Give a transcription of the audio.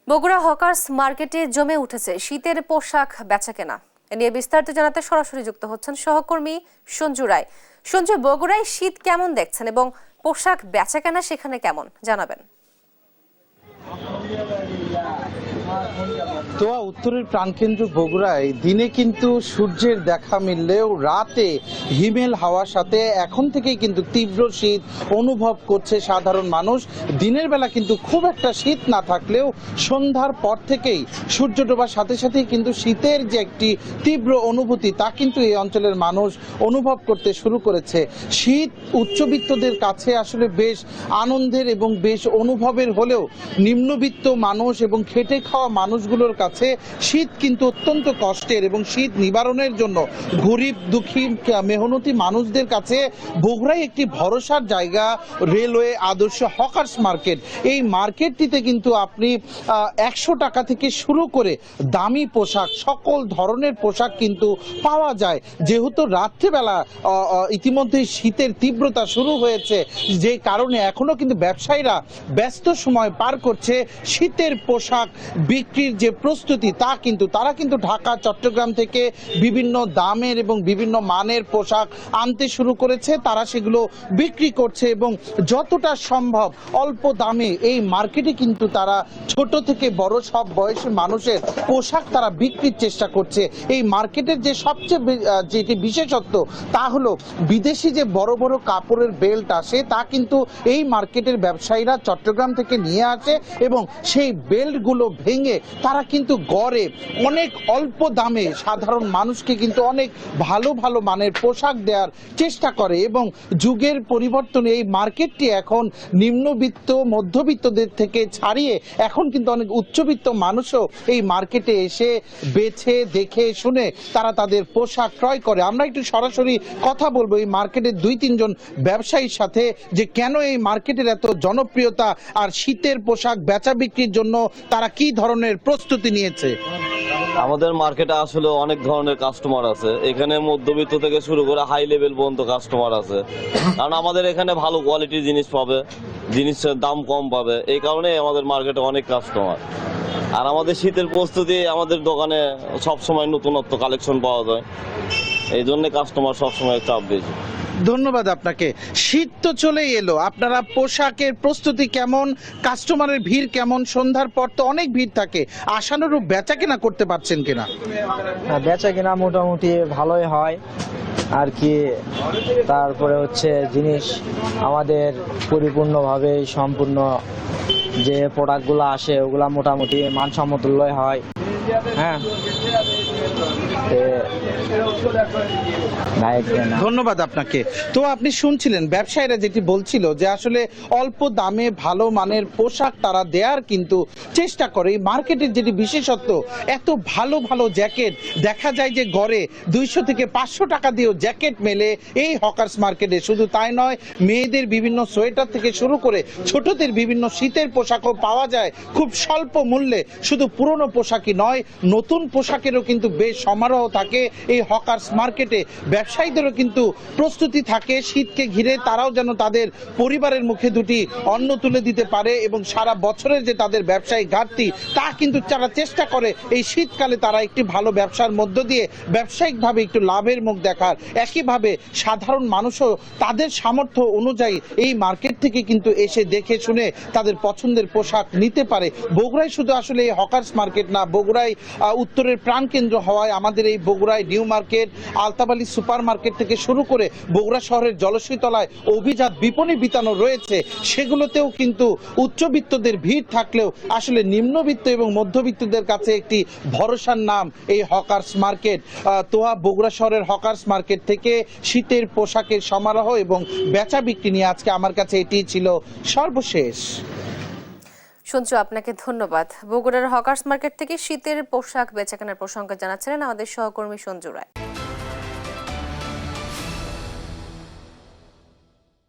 Bogura hawkers মার্কেটে জমে উঠেছে শীতের পোশাক বেচাকেনা। এ নিয়ে বিস্তারিত জানাতে সরাসরি যুক্ত হচ্ছেন সহকর্মী সঞ্জু রায়। সঞ্জু, বগুড়ায় শীত কেমন দেখছেন এবং পোশাক বেচাকেনা সেখানে কেমন জানাবেন? তোয়া উত্তরের প্রাণকেন্দ্র বগুড়ায় দিনে কিন্তু সূর্যের দেখা মিললেও রাতে হিমেল হাওয়ার সাথে এখন থেকেই কিন্তু তীব্র শীত অনুভব করছে সাধারণ মানুষ। দিনের বেলা কিন্তু খুব একটা শীত না থাকলেও সন্ধ্যার পর থেকেই সূর্য ডোবার সাথে সাথেই কিন্তু শীতের যে একটি তীব্র অনুভূতি তা কিন্তু এই অঞ্চলের মানুষ অনুভব করতে শুরু করেছে। শীত উচ্চবিত্তদের কাছে আসলে বেশ আনন্দের এবং বেশ অনুভবের হলেও নিম্নবিত্ত মানুষ এবং খেটে খাওয়া মানুষগুলোর কাছে শীত কিন্তু অত্যন্ত কষ্টের এবং শীত নিবারণের জন্য গরিব দুঃখী মেহনতি মানুষদের কাছে বগুড়াই একটি ভরসার জায়গা রেলওয়ে আদর্শ হকার্স মার্কেট। এই মার্কেটটিতে কিন্তু আপনি 100 টাকা থেকে শুরু করে দামি পোশাক, সকল ধরনের পোশাক কিন্তু পাওয়া যায়। যেহেতু রাত্রিবেলা ইতিমধ্যেই শীতের তীব্রতা শুরু হয়েছে, যে কারণে এখনো কিন্তু ব্যবসায়ীরা ব্যস্ত সময় পার করছে। শীতের পোশাক বিক্রির যে প্রস্তুতি তা কিন্তু তারা কিন্তু ঢাকা চট্টগ্রাম থেকে বিভিন্ন দামের এবং বিভিন্ন মানের পোশাক আনতে শুরু করেছে। তারা সেগুলো বিক্রি করছে এবং যতটা সম্ভব অল্প দামে এই মার্কেটে কিন্তু তারা ছোট থেকে বড় সব বয়সী মানুষের পোশাক তারা বিক্রির চেষ্টা করছে। এই মার্কেটের যে সবচেয়ে যেটি বিশেষত্ব তা হলো বিদেশি যে বড় বড় কাপড়ের বেল্ট আসে তা কিন্তু এই মার্কেটের ব্যবসায়ীরা চট্টগ্রাম থেকে নিয়ে আসে এবং সেই বেল্টগুলো ভেঙে তারা কিন্তু গড়ে অনেক অল্প দামে সাধারণ মানুষকে কিন্তু অনেক ভালো ভালো মানের পোশাক দেওয়ার চেষ্টা করে। এবং যুগের পরিবর্তনে এই মার্কেটটি এখন নিম্নবিত্ত মধ্যবিত্তদের থেকে ছাড়িয়ে এখন কিন্তু অনেক উচ্চবিত্ত মানুষও এই মার্কেটে এসে বেছে দেখে শুনে তারা তাদের পোশাক ক্রয় করে। আমরা একটু সরাসরি কথা বলবো এই মার্কেটের 2-3 জন ব্যবসায়ীর সাথে যে কেন এই মার্কেটের এত জনপ্রিয়তা আর শীতের পোশাক বেচা বিক্রির জন্য তারা কি ধরনের প্রস্তুতি নিয়েছে। আমাদের মার্কেটে আসলে অনেক ধরনের কাস্টমার আছে, এখানে মধ্যবিত্ত থেকে শুরু করে হাই লেভেল পর্যন্ত কাস্টমার আছে। কারণ আমাদের এখানে ভালো কোয়ালিটির জিনিস পাবে, জিনিসের দাম কম পাবে, এই কারণে আমাদের মার্কেটে অনেক কাস্টমার। আর আমাদের শীতের প্রস্তুতি আমাদের দোকানে সবসময় নতুনত্ব কালেকশন পাওয়া যায়, এই জন্য কাস্টমার সবসময় চাপ বেশি। ধন্যবাদ আপনাকে। শীত তো চলেই এলো, আপনারা পোশাকের প্রস্তুতি কেমন, কাস্টমারের ভিড় কেমন? সন্ধ্যার পর তো অনেক ভিড় থাকে, আশানুরূপ বেচা কেনা করতে পারছেন কিনা? বেচা কেনা মোটামুটি ভালোই হয় আর কি। তারপরে হচ্ছে জিনিস আমাদের পরিপূর্ণভাবে সম্পূর্ণ যে প্রোডাক্টগুলো আসে ওগুলা মোটামুটি মানসম্মতই হয়। হ্যাঁ, ধন্যবাদ আপনাকে। তো আপনি শুনছিলেন ব্যবসায়ীরা যেটি বলছিল যে আসলে অল্প দামে ভালো মানের পোশাক তারা দেওয়ার কিন্তু চেষ্টা করে। এই মার্কেটের যেটি বিশেষত্ব, এত ভালো ভালো জ্যাকেট দেখা যায় যে গড়ে 200 থেকে 500 টাকা দিয়েও জ্যাকেট মেলে এই হকার্স মার্কেটে। শুধু তাই নয়, মেয়েদের বিভিন্ন সোয়েটার থেকে শুরু করে ছোটদের বিভিন্ন শীতের পোশাকও পাওয়া যায় খুব স্বল্প মূল্যে। শুধু পুরনো পোশাকই নয়, নতুন পোশাকেরও কিন্তু বেশ সমারোহ থাকে এই হকার্স মার্কেটে। ব্যবসায়ীদেরও কিন্তু প্রস্তুতি থাকে শীতকে ঘিরে, তারাও যেন তাদের পরিবারের মুখে দুটি অন্ন তুলে দিতে পারে এবং সারা বছরের যে তাদের ব্যবসায়িক ঘাটতি তা কিন্তু তারা চেষ্টা করে এই শীতকালে তারা একটি ভালো ব্যবসার মধ্য দিয়ে ব্যবসায়িকভাবে একটু লাভের মুখ দেখার। একইভাবে সাধারণ মানুষও তাদের সামর্থ্য অনুযায়ী এই মার্কেট থেকে কিন্তু এসে দেখে শুনে তাদের পছন্দের পোশাক নিতে পারে। বগুড়ায় শুধু আসলে এই হকার্স মার্কেট না, বগুড়ায় উত্তরের প্রাণকেন্দ্র হওয়ায় আমাদের এই বগুড়ায় নিউ মার্কেট, আলতাবালি সুপার মার্কেট থেকে শুরু করে বগুড়া শহরের জলসীতলায় অভিজাত বিপণী বিতানো রয়েছে। সেগুলোতেও কিন্তু উচ্চবিত্তদের ভিড় থাকলেও আসলে নিম্নবিত্ত এবং মধ্যবিত্তদের কাছে একটি ভরসার নাম এই হকার্স মার্কেট। তোয়া বগুড়া শহরের হকার্স মার্কেট থেকে শীতের পোশাকের সমারোহ এবং বেচা বিক্রি নিয়ে আজকে আমার কাছে এটি ছিল সর্বশেষ। সঞ্জু, আপনাকে ধন্যবাদ। বগুড়ার হকার্স মার্কেট থেকে শীতের পোশাক বেচাকেনার প্রসঙ্গে জানাচ্ছিলেন আমাদের সহকর্মী সঞ্জু রায়।